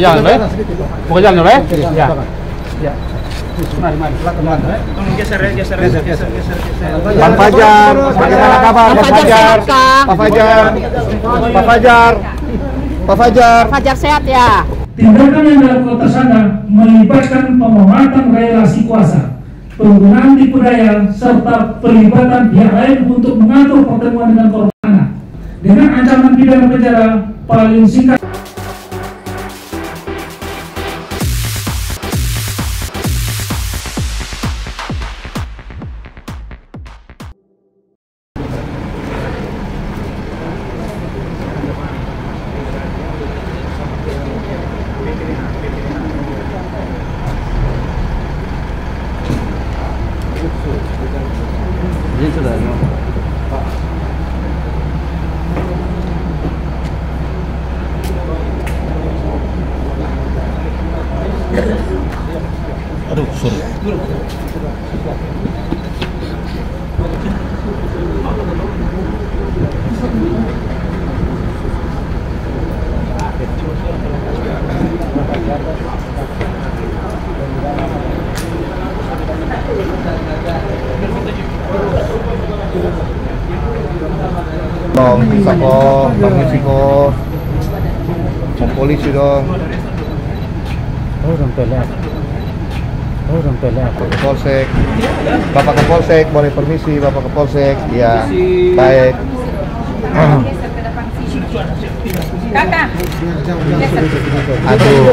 Jalan, buka jalan, ya? Ya. Ya. Mari. Tolong geser. Bang Fajar, bagaimana kabar? Bang Fajar. Pak Fajar sehat ya. Tindakan yang dilakukan tersangka melibatkan pemanfaatan relasi kuasa, penggunaan tipu daya, serta pelibatan pihak lain untuk mengatur pertemuan dengan korban anak dengan ancaman pidana penjara paling singkat. Ini sudah aduh, sorry. Dong, bisa kok, permisi kok. Mau polisi dong. Polsek. Bapak ke Polsek, boleh permisi Bapak ke Polsek. Iya, baik. Kakak. Aduh.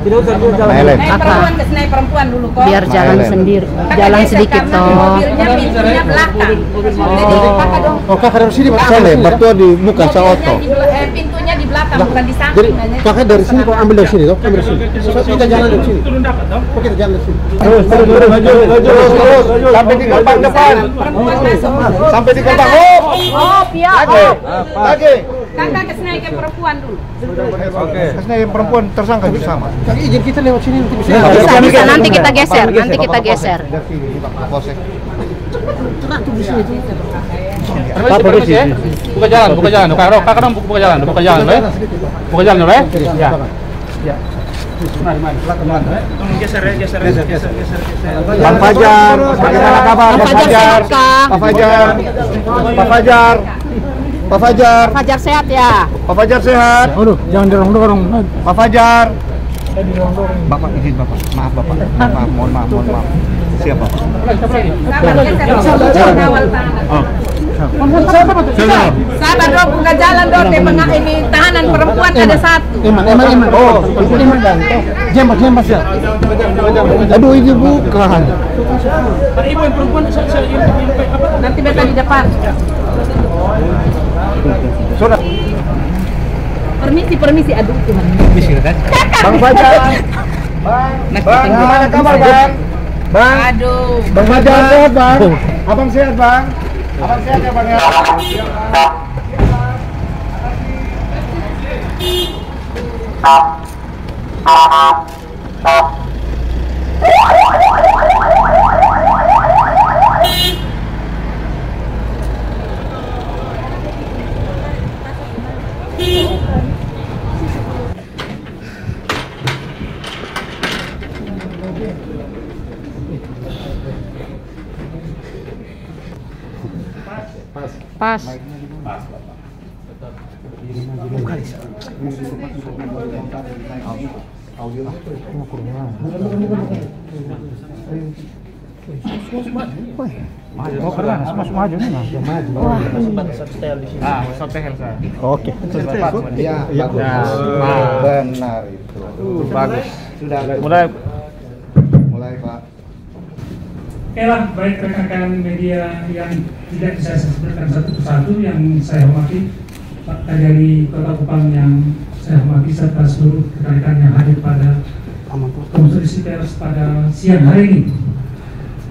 Perempuan ke naik perempuan dulu kok. Biar jalan sendiri, jalan sedikit toh. Mobilnya pintunya belakang. Jadi kakak dong. Oh, kakak dari sini Pak. Saya lebar tuh di muka saya oto. Pintunya di belakang bukan di Jadi samping. kakak dari sini kok ambil dari sini toh? Ambil dari sini. Kita jalan dari sini. Turun dapat dong. Kok kita jalan dari sini? Terus. Maju. Sampai di gerbang depan. Sampai di gerbang. Oh, pihak. Lagi. Kakak ke naik ke perempuan dulu. Oke. Kesini perempuan tersangka bersama. Kaki izin kita lewat sini nanti bisa. Bisa, nanti kita geser, Polsek. Pak polisi ya. Buka jalan. Kakak dong buka jalan, ya. Buka jalan, ya. Ya. Mari. Tolong geser. Bang Fajar, bagaimana kabar? Pak Fajar sehat ya. Pak Fajar sehat. Aduh, jangan dorong. Pak Fajar. Bapak izin Bapak. Maaf Bapak. Mohon maaf. Siap Bapak. Sabar dong, buka jalan dong. Ini tahanan perempuan ada satu. Iman. Oh, Iman dan jembas ya. aduh ini bukan. Pak Ibu perempuan Nanti beta di depan. Sudah. Permisi, aduh cuman. Bang Fajar. Bang, gimana kabar Bang? Aduh. Bang Fajar sehat Bang? Abang sehat Bang? Abang sehat ya Bang ya? Pas. Maju nih. Oke. Iya, benar itu. Bagus. Sudah mulai Pak. Oke lah, baik rekan-rekan media yang tidak bisa saya sebutkan satu persatu yang saya hormati, Pak Kajari Kota Kupang yang saya hormati serta seluruh rekan-rekan yang hadir pada konferensi pers pada siang hari ini.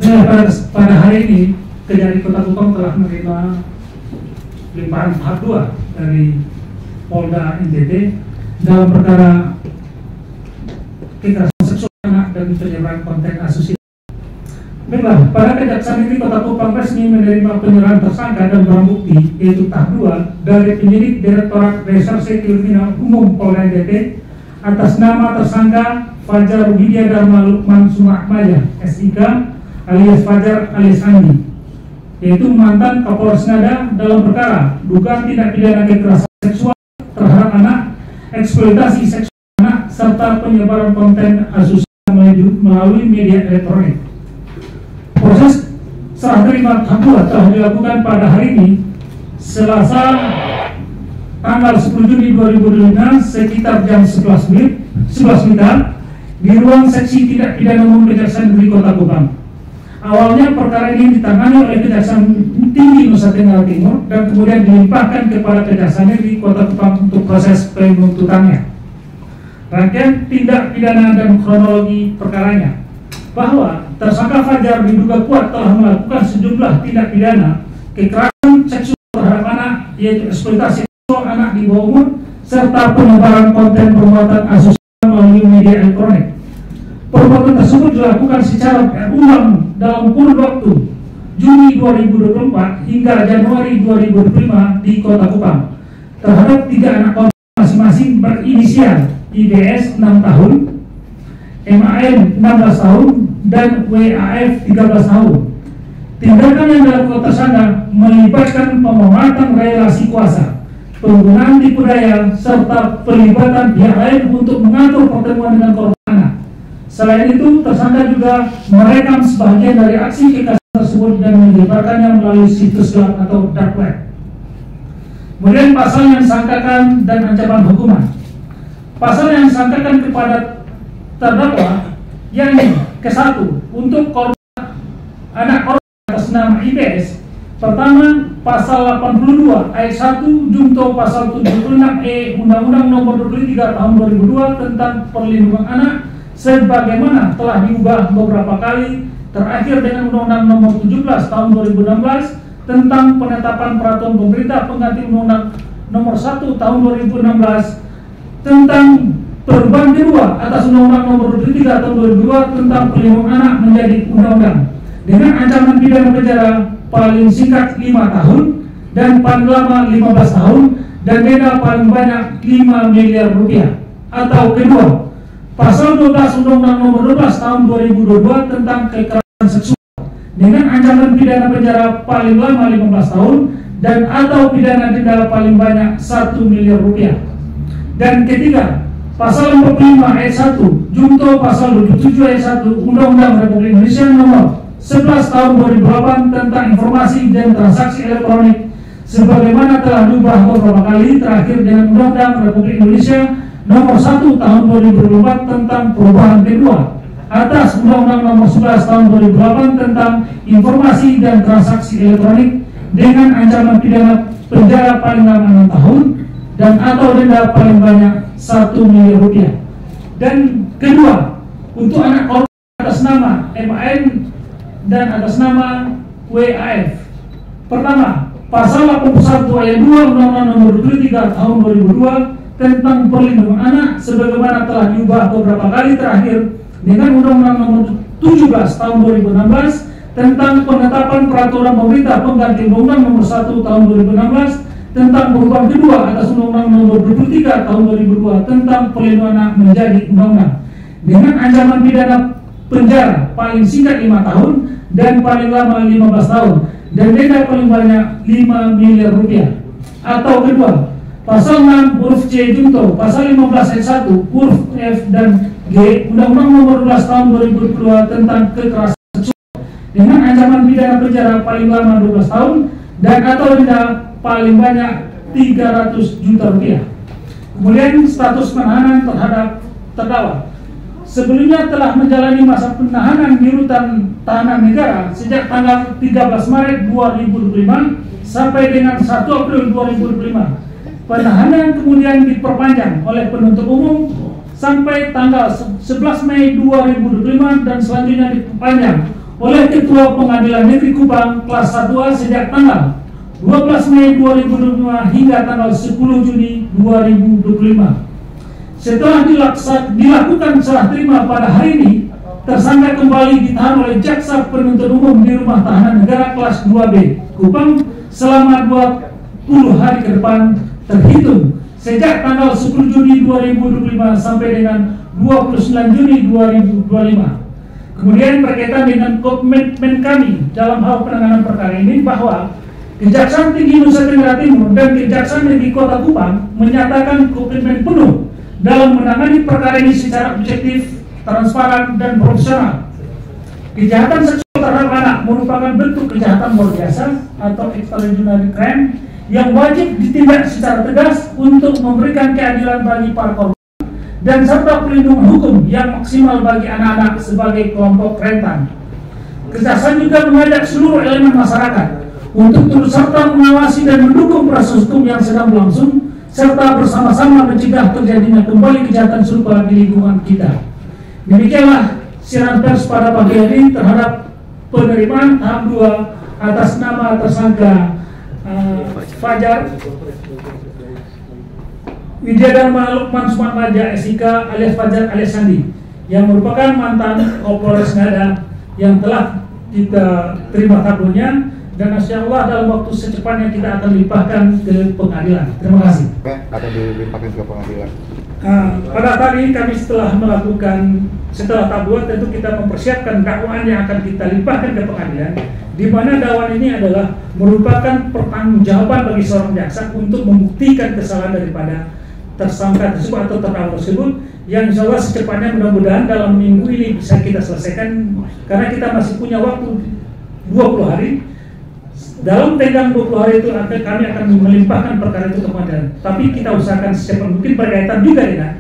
Nah, pada hari ini Kejari Kota Kupang telah menerima limpahan tahap 2 dari Polda NTT dalam perkara kekerasan seksual anak dan penyebaran konten asusila. Baiklah, pada kejaksaan ini Kota Kupang resmi menerima penyerahan tersangka dan barang bukti yaitu tahap 2 dari penyidik Direktorat Reserse Kriminal Umum Polda NTT atas nama tersangka Fajar Widya Dharma Lukman Sumakmaya SIK alias Fajar alias Andi, yaitu mantan Kapolres Ngada dalam perkara dugaan tindak pidana kekerasan seksual terhadap anak, eksploitasi seksual anak, serta penyebaran konten asusila melalui media elektronik. Proses serah terima tahap 2 telah dilakukan pada hari ini, Selasa tanggal 10 Juni 2025 sekitar jam 11 di ruang seksi tindak pidana umum Kejaksaan Negeri Kota Kupang. Awalnya perkara ini ditangani oleh Kejaksaan Tinggi Nusa Tenggara Timur dan kemudian dilimpahkan kepada Kejaksaan Negeri Kota Kupang untuk proses penuntutannya. Rangkaian tindak pidana dan kronologi perkaranya, bahwa tersangka Fajar diduga kuat telah melakukan sejumlah tindak pidana kekerasan seksual terhadap anak, yaitu eksploitasi seksual anak di bawah umur serta penyebaran konten perbuatan asusila melalui media elektronik. Perbuatan tersebut dilakukan secara berulang dalam kurun waktu Juni 2024 hingga Januari 2025 di Kota Kupang terhadap 3 anak korban masing-masing berinisial IDS 6 tahun, MAN 16 tahun, dan WAF 13 tahun. Tindakan yang dilakukan tersangka melibatkan pemanfaatan relasi kuasa, penggunaan tipu daya, serta pelibatan pihak lain untuk mengatur pertemuan dengan korban anak. Selain itu, tersangka juga merekam sebagian dari aksi kekerasan tersebut dan menyebarkannya melalui situs gelap atau dark web. Kemudian pasal yang disangkakan dan ancaman hukuman. Pasal yang disangkakan kepada terdakwa yakni ke-1 untuk korban anak korban atas nama IPS. Pertama, pasal 82 ayat 1 junto pasal 76E Undang-Undang Nomor 23 Tahun 2002 tentang perlindungan anak sebagaimana telah diubah beberapa kali, terakhir dengan Undang-Undang Nomor 17 Tahun 2016 tentang penetapan peraturan pemerintah pengganti Undang-Undang Nomor 1 Tahun 2016 tentang perubahan kedua atas Undang-Undang Nomor 23 Tahun 2002 tentang perlindungan anak menjadi undang-undang dengan ancaman pidana penjara paling singkat 5 tahun dan paling lama 15 tahun dan denda paling banyak 5 miliar rupiah. Atau kedua, pasal 12 Undang-Undang Nomor 12 Tahun 2022 tentang kekerasan seksual dengan ancaman pidana penjara paling lama 15 tahun dan atau pidana denda paling banyak 1 miliar rupiah. Dan ketiga, pasal 45 ayat 1 junto pasal 27 ayat 1 Undang-Undang Republik Indonesia Nomor 11 Tahun 2008 tentang informasi dan transaksi elektronik sebagaimana telah diubah beberapa kali, terakhir dengan Undang-Undang Republik Indonesia Nomor 1 Tahun 2004 tentang perubahan kedua atas Undang-Undang Nomor 11 Tahun 2008 tentang informasi dan transaksi elektronik dengan ancaman pidana penjara paling lama 6 tahun dan atau denda paling banyak 1 miliar rupiah. Dan kedua, untuk anak korban atas nama MAN dan atas nama WAF. Pertama, pasal 81 ayat 2 Undang-Undang Nomor 23 Tahun 2002 tentang perlindungan anak sebagaimana telah diubah beberapa kali, terakhir dengan Undang-Undang Nomor 17 Tahun 2016 tentang penetapan peraturan pemerintah pengganti Undang-Undang Nomor 1 Tahun 2016 tentang perubahan kedua atas Undang-Undang Nomor 23 Tahun 2002 tentang perlindungan anak menjadi undang-undang dengan ancaman pidana penjara paling singkat 5 tahun dan paling lama 15 tahun dan denda paling banyak 5 miliar rupiah. Atau kedua, pasal 6 huruf C junto pasal 15 ayat 1 huruf F dan G Undang-Undang Nomor 12 Tahun 2002 tentang kekerasan seksual dengan ancaman pidana penjara paling lama 12 tahun dan atau denda paling banyak 300 juta rupiah. Kemudian status penahanan terhadap terdakwa. Sebelumnya telah menjalani masa penahanan di rutan tahanan negara sejak tanggal 13 Maret 2025 sampai dengan 1 April 2025. Penahanan kemudian diperpanjang oleh penuntut umum sampai tanggal 11 Mei 2025 dan selanjutnya diperpanjang oleh Ketua Pengadilan Negeri Kupang kelas 1A sejak tanggal 12 Mei 2025 hingga tanggal 10 Juni 2025. Setelah dilakukan serah terima pada hari ini, tersangka kembali ditahan oleh Jaksa Penuntut Umum di Rumah Tahanan Negara kelas 2B Kupang selama 20 hari ke depan terhitung sejak tanggal 10 Juni 2025 sampai dengan 29 Juni 2025. Kemudian berkaitan dengan komitmen kami dalam hal penanganan perkara ini bahwa Kejaksaan Tinggi Nusa Tenggara Timur dan Kejaksaan Negeri Kota Kupang menyatakan komitmen penuh dalam menangani perkara ini secara objektif, transparan, dan profesional. Kejahatan seksual terhadap anak merupakan bentuk kejahatan luar biasa atau extraordinary crime yang wajib ditindak secara tegas untuk memberikan keadilan bagi para korban dan serta perlindungan hukum yang maksimal bagi anak-anak sebagai kelompok rentan. Kejaksaan juga mengajak seluruh elemen masyarakat untuk turut serta mengawasi dan mendukung proses hukum yang sedang berlangsung, serta bersama-sama mencegah terjadinya kembali kejahatan serupa di lingkungan kita. Demikianlah siaran pers pada pagi hari terhadap penerimaan tahap 2 atas nama tersangka Fajar Widyadharma Lukman Sumatmaja SIK alias Fajar alias Sandi, yang merupakan mantan Kapolres Ngada yang telah kita terima kabulnya, dan insya Allah dalam waktu secepatnya kita akan limpahkan ke pengadilan. Terima kasih. Akan dilimpahkan ke pengadilan. Pada hari kami setelah tahap 2 tentu kita mempersiapkan dakwaan yang akan kita limpahkan ke pengadilan, di mana dakwaan ini adalah merupakan pertanggungjawaban bagi seorang jaksa untuk membuktikan kesalahan daripada tersangka tersebut atau terdakwa tersebut, yang insya Allah secepatnya mudah-mudahan dalam minggu ini bisa kita selesaikan, karena kita masih punya waktu 20 hari. Dalam tenggang 20 hari itu kami akan melimpahkan perkara itu ke pengadilan. Tapi kita usahakan secepat mungkin berkaitan juga dengan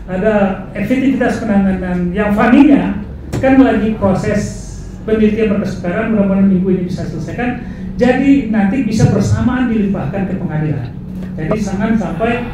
ada efektivitas penanganan yang Faninya kan lagi proses penelitian berkas perkara, mudah-mudahan minggu ini bisa selesaikan. Jadi nanti bisa bersamaan dilimpahkan ke pengadilan. Jadi jangan sampai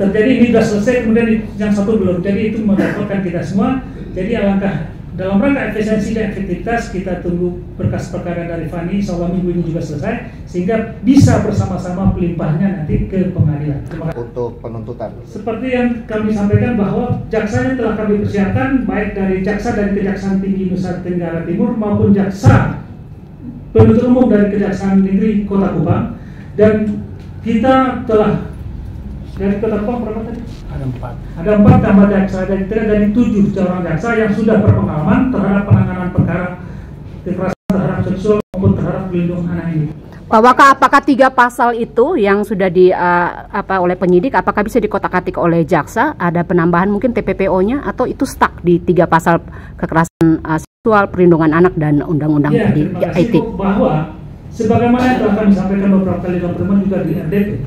terjadi ini sudah selesai kemudian yang satu belum. Jadi itu merepotkan kita semua. Jadi alangkah dalam rangka efisiensi dan efektivitas kita tunggu berkas perkara dari Fani, insya Allah minggu ini juga selesai sehingga bisa bersama-sama pelimpahnya nanti ke pengadilan. Untuk penuntutan, seperti yang kami sampaikan bahwa jaksanya telah kami persiapkan baik dari jaksa dari Kejaksaan Tinggi Nusa Tenggara Timur maupun jaksa penuntut umum dari Kejaksaan Negeri Kota Kupang, dan kita telah dari Kota Kupang berapa tadi? Ada 4 tambah jaksa, dari 7 orang jaksa yang sudah berpengalaman terhadap penanganan perkara kekerasan terhadap seksual maupun terhadap pelindungan anak ini. Pak Waka, apakah 3 pasal itu yang sudah oleh penyidik, apakah bisa dikotak-atik oleh jaksa? Ada penambahan mungkin TPPO-nya atau itu stuck di 3 pasal kekerasan seksual, perlindungan anak dan undang-undang IT? Bahwa sebagaimana yang telah kami sampaikan beberapa kali dalam pertemuan juga di RDP,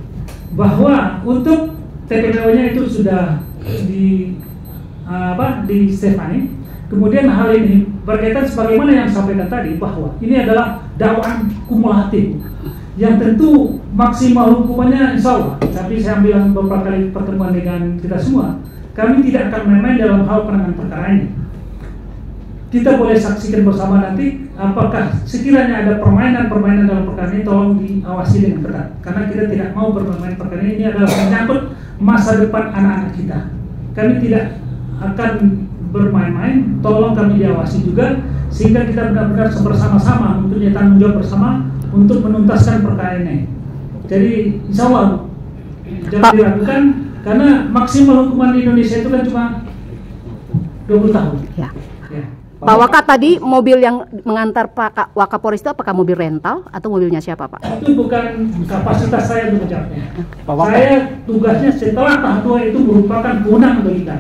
bahwa untuk TPPO-nya itu sudah di Stefani. Kemudian hal ini berkaitan sebagaimana yang sampaikan tadi bahwa ini adalah dakwaan kumulatif yang tentu maksimal hukumannya insya Allah. Tapi saya bilang beberapa kali pertemuan dengan kita semua, kami tidak akan main-main dalam hal penanganan perkara ini. Kita boleh saksikan bersama nanti apakah sekiranya ada permainan dalam perkara ini, tolong diawasi dengan ketat, karena kita tidak mau bermain perkara ini adalah menyangkut masa depan anak-anak kita. Kami tidak akan bermain-main, tolong kami diawasi juga sehingga kita benar-benar bersama-sama mempunyai tanggung jawab bersama untuk menuntaskan perkara ini. Jadi insya Allah jangan diragukan, karena maksimal hukuman di Indonesia itu kan cuma 20 tahun. Ya. Pak Waka, tadi mobil yang mengantar Pak Wakapolres itu apakah mobil rental atau mobilnya siapa, Pak? Itu bukan kapasitas saya untuk menjawabnya. Saya tugasnya setelah tahap 2 itu merupakan kewenangan bagi kita.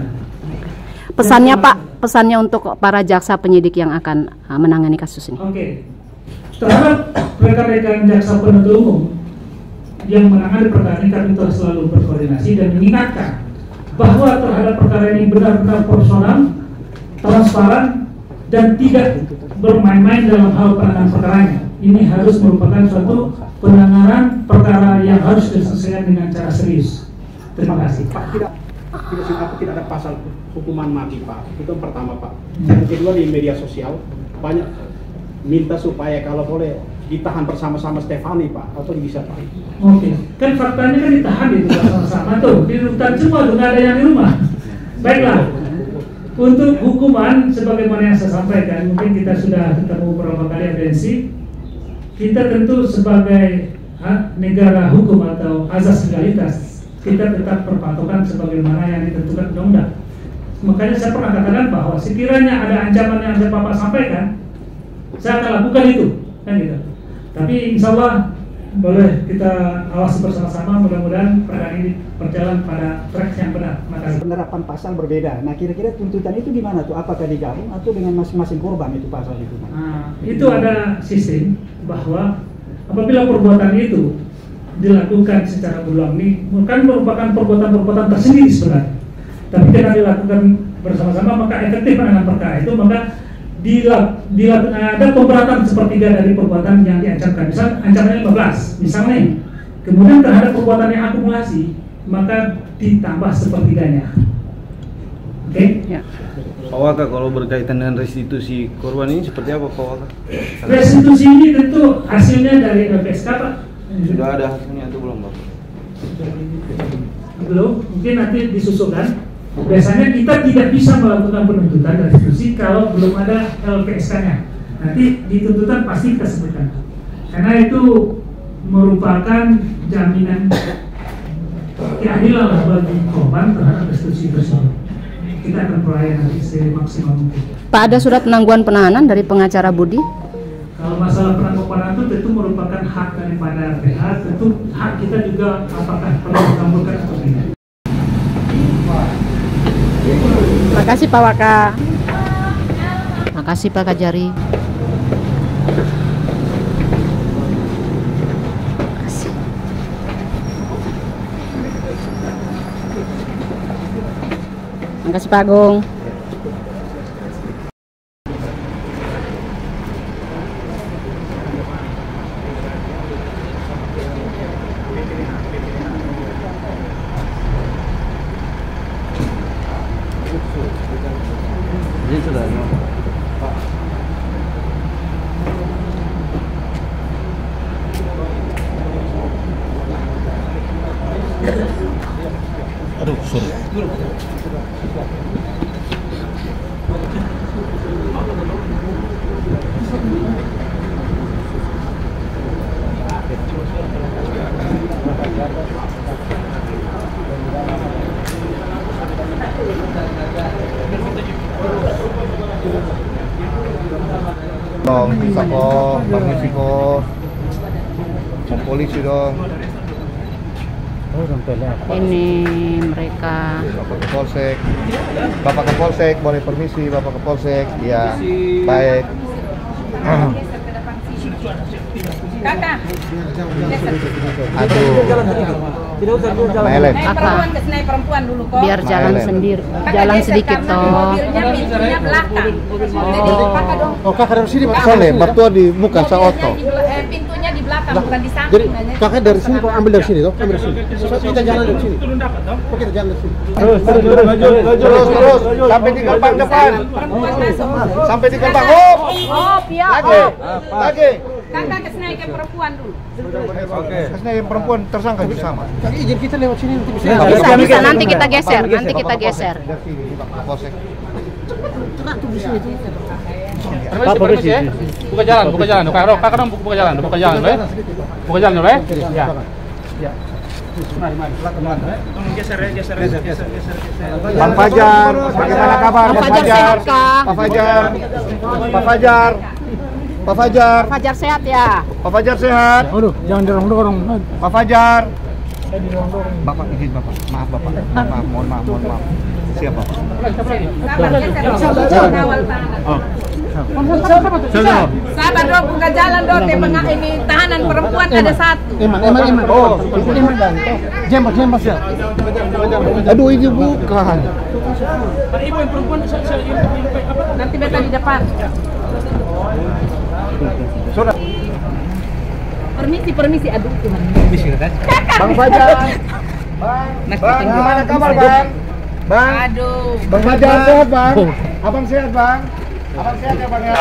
Pesannya Pak, pesannya untuk para jaksa penyidik yang akan menangani kasus ini. Oke. Terhadap rekan-rekan jaksa penuntut umum yang menangani perkara ini, kami telah selalu berkoordinasi dan mengingatkan bahwa terhadap perkara ini benar-benar profesional, transparan, dan tidak bermain-main dalam hal penanganan perkaranya. Ini harus merupakan suatu penanganan perkara yang harus diselesaikan dengan cara serius. Terima kasih. Pak, tidak ada pasal hukuman mati, Pak. Itu yang pertama, Pak. Yang kedua, di media sosial banyak minta supaya kalau boleh ditahan bersama-sama Stefani, Pak, atau bisa, Pak. Oke, kan faktanya kan ditahan itu bersama-sama tuh, di rutan semua tuh, nggak ada yang di rumah. Baiklah. Untuk hukuman, sebagaimana yang saya sampaikan, mungkin kita sudah ketemu beberapa kali audiensi. Kita tentu sebagai negara hukum atau azas legalitas, kita tetap berpatokan sebagaimana yang ditentukan undang-undang. Makanya saya pernah katakan bahwa sekiranya ada ancaman yang Bapak sampaikan, saya akan lakukan itu, kan gitu. Tapi insya Allah boleh kita awasi bersama-sama, mudah-mudahan perkara ini berjalan pada track yang benar. Penerapan pasal berbeda. Nah, kira-kira tuntutan itu gimana tuh? Apakah digabung atau dengan masing-masing korban itu pasal itu? Nah, itu ada sistem bahwa apabila perbuatan itu dilakukan secara berulang, ini bukan merupakan perbuatan-perbuatan tersendiri sebenarnya, tapi karena dilakukan bersama-sama maka efektif penanganan perkara itu, maka ada pemberatan sepertiga dari perbuatan yang diancamkan. Misal ancamannya 15 misalnya, kemudian terhadap perbuatan yang akumulasi maka ditambah sepertiganya. Oke? Ya. Pak Waka, kalau berkaitan dengan restitusi korban ini seperti apa Pak Waka? Restitusi ini tentu hasilnya dari LPSK, Pak. Sudah ada hasilnya atau belum Bapak? Belum, mungkin nanti disusulkan. Biasanya kita tidak bisa melakukan penuntutan restitusi kalau belum ada LPSK-nya. Nanti di tuntutan pasti kita sebutkan, karena itu merupakan jaminan keadilan bagi korban terhadap restitusi tersebut. Kita akan pelayan nanti semaksimal mungkin. Pak, ada surat penangguhan penahanan dari pengacara Budi? Kalau masalah penangguhan itu tentu merupakan hak daripada PH, tentu hak kita juga apakah perlu dikabulkan atau tidak. Terima kasih Pak Waka. Terima kasih Pak Kajari. Terima kasih Pak Agung. Ini sudah aduh, sorry. Dong, bisa kok, permisi kok. Mau polisi dong. Ini mereka. Bapak ke Polsek. Bapak ke Polsek, boleh permisi Bapak ke Polsek. Ya, baik. Kakak. Aduh. Melen. Perempuan ke naik perempuan dulu kok. Biar jalan sendiri, Kakak jalan geser sedikit karena toh. mobilnya pintunya belakang. Jadi kakak dong. Oh, kakak dari sini Pak. Soalnya mertua di muka sa oto. Pintunya di belakang bukan di samping. Jadi kakak dari sini kok ambil dari sini toh? Ambil dari sini. Kita jalan dari sini. Kok kita jalan dari sini? Terus sampai di gerbang depan. Perempuan masuk. Sampai di gerbang. Hop. Oh, ya. Lagi. Kakak ke naik perempuan dulu. Oke. Kesini perempuan tersangka bersama. Kaki izin kita lewat sini nanti bisa. Bisa nanti kita geser, nanti kita geser. Pak polisi ya. Buka jalan, buka jalan. Kakak dong buka jalan, buka jalan, boleh? Buka jalan, boleh? Ya. Ya. Mari. Geser. Bang Fajar, bagaimana kabar? Bang Fajar sehat kah? Pak Fajar. Pak Fajar sehat ya? Pak Fajar sehat. Aduh, jangan dorong-dorong. Pak Fajar. Bapak izin Bapak. Maaf Bapak. Mohon maaf. Siap Bapak. Sabar, awal tahanan. Sabar dong, buka jalan dong. Ini tahanan perempuan ada satu. Eman. Oh, Eman. Jembas ya. Aduh, ini bukan. Ibu yang perempuan Nanti beta di depan. Sudah. Permisi, aduh Tuhan. Bang Fajar. Bang, gimana kabar Bang? Bang. Aduh. Bang Fajar sehat Bang? Abang sehat Bang? Abang sehat ya Bang ya?